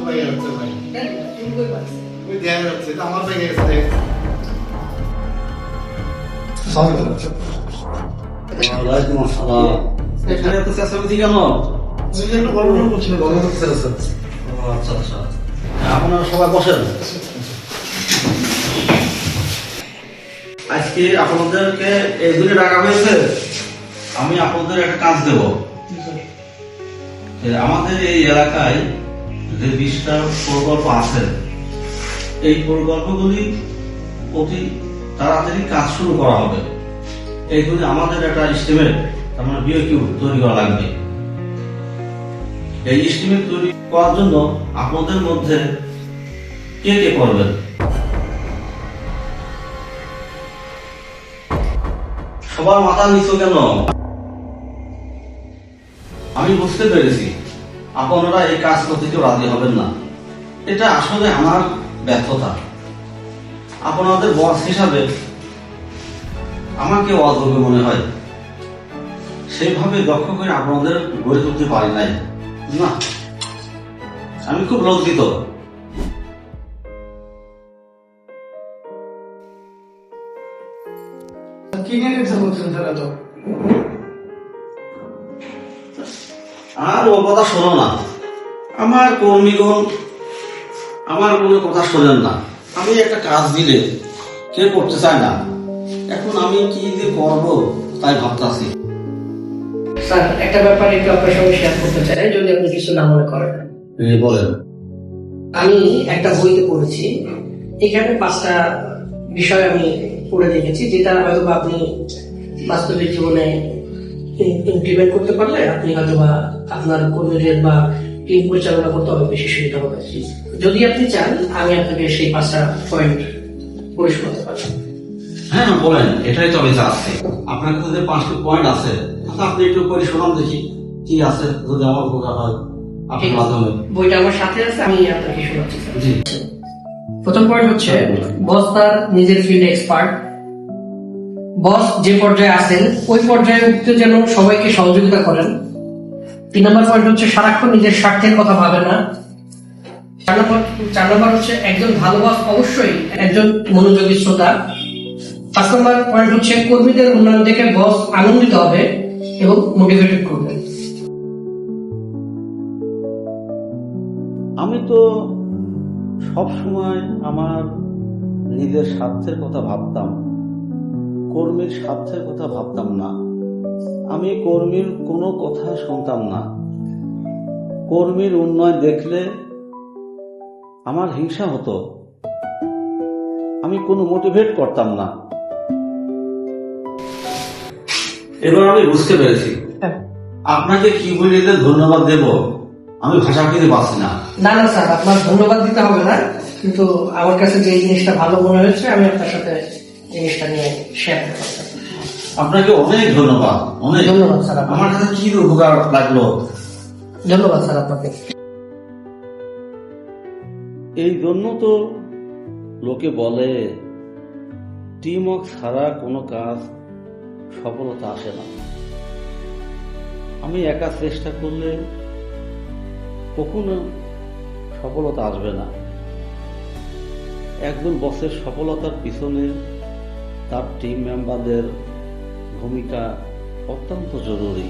বাইরে হচ্ছে ভাই। কেন তুমি কই পাচ্ছ? ওই দেখা যাচ্ছে এটা আমার বাইরে গেছে। ওয়ালাইকুম আসসালাম। এখানে এত চেঁচামেচি কেন? একটু বড় বড় করছিল, গলা করতে আছে। ও আচ্ছা আচ্ছা, আপনারা সবাই বসেন। আজকে আপনাদেরকে এই জন্য ডাকা হয়েছে, আমি আপনাদের একটা কাজ দেব। আমাদের এই এলাকায় যে 20টা প্রকল্প আছে, এই প্রকল্পগুলি অতি তাড়াতাড়ি কাজ শুরু করা হবে। এই জন্য আমাদের একটা এস্টিমেট, তার মানে বিওকিউ তৈরি করা লাগবে। এই এস্টিমেট তৈরি করার জন্য আপনাদের মধ্যে কে কে করবেন? সবার মাথা নিচু কেন? আমি বুঝতে পেরেছি আপনারা এই কাজ করতে কেউ রাজি হবেন না। এটা আসলে আমার ব্যর্থতা। আপনাদের বস হিসাবে আমাকে অযোগ্য মনে হয়, সেইভাবে দক্ষ করে আপনাদের গড়ে তুলতে পারি নাই। না, আমি খুব লজ্জিত। কি নিয়ে কথা বলছেন তারা তো? আর ও কথা শোনো না। আমার কর্মীগণ আমার কোনো কথা শোনেন না। আমি একটা কাজ দিলে কে করতে চায় না। এখন আমি কি যে করবো তাই ভাবতাছি। স্যার একটা ব্যাপার একটু আপনার সঙ্গে শেয়ার করতে চাই, যদি আপনি কিছু না মনে করেন। বলেন। আমি একটা বইতে পড়েছি, এখানে 5টা বিষয় আমি পড়ে দেখেছি, যেটা হয়তো আপনি বাস্তবিক জীবনে ইমপ্লিমেন্ট করতে পারলে আপনি হয়তো বা আপনার কর্মীদের বা টিম পরিচালনা করতে অনেক বেশি সুবিধা হবে। যদি আপনি চান আমি আপনাকে সেই 5টা পয়েন্ট পরিশ করতে পারি। হ্যাঁ বলেন, এটাই তো আমি চাচ্ছি। আপনার কাছে যে 5টি পয়েন্ট আছে, আচ্ছা আপনি একটু করে শোনান দেখি কি আছে, যদি আমার উপকার হয় আপনার মাধ্যমে। বইটা আমার সাথে আছে, আমি আপনাকে শোনাচ্ছি স্যার। জি। প্রথম পয়েন্ট হচ্ছে বস তার নিজের ফিল্ডে এক্সপার্ট। বস যে পর্যায়ে আছেন ওই পর্যায়ে উঠতে যেন সবাইকে সহযোগিতা করেন। 3 নম্বর পয়েন্ট হচ্ছে সারাক্ষণ নিজের স্বার্থের কথা ভাবে না। 4 নম্বর হচ্ছে একজন ভালো বস অবশ্যই একজন মনোযোগী শ্রোতা। 5 নম্বর পয়েন্ট হচ্ছে কর্মীদের উন্নয়ন দেখে বস আনন্দিত হবে এবং মোটিভেটেড করবে। আমি তো সব সময় আমার নিজের স্বার্থের কথা ভাবতাম, কর্মীর স্বার্থের কথা ভাবতাম না। আমি কর্মীর কোনো কথা শুনতাম না। কর্মীর উন্নয়ন দেখলে আমার হিংসা হতো, আমি কোনো মোটিভেট করতাম না। এবার আমি বুঝতে পেরেছি আপনাকে কি বলে ধন্যবাদ দেব আমি ভাষা কিন্তু পাচ্ছি না। না না স্যার, আপনার ধন্যবাদ দিতে হবে না, কিন্তু আমার কাছে যে জিনিসটা ভালো মনে হয়েছে আমি আপনার সাথে জিনিসটা নিয়ে শেয়ার করতে চাই। আপনাকে অনেক ধন্যবাদ। অনেক ধন্যবাদ স্যার। আমার কাছে কি উপকার লাগলো। ধন্যবাদ স্যার আপনাকে। এই জন্য তো লোকে বলে টিম ওয়ার্ক ছাড়া কোনো কাজ সফলতা আসে না। আমি একা চেষ্টা করলে কখনো সফলতা আসবে না। একজন বসের সফলতার পিছনে তার টিম মেম্বারদের ভূমিকা অত্যন্ত জরুরি।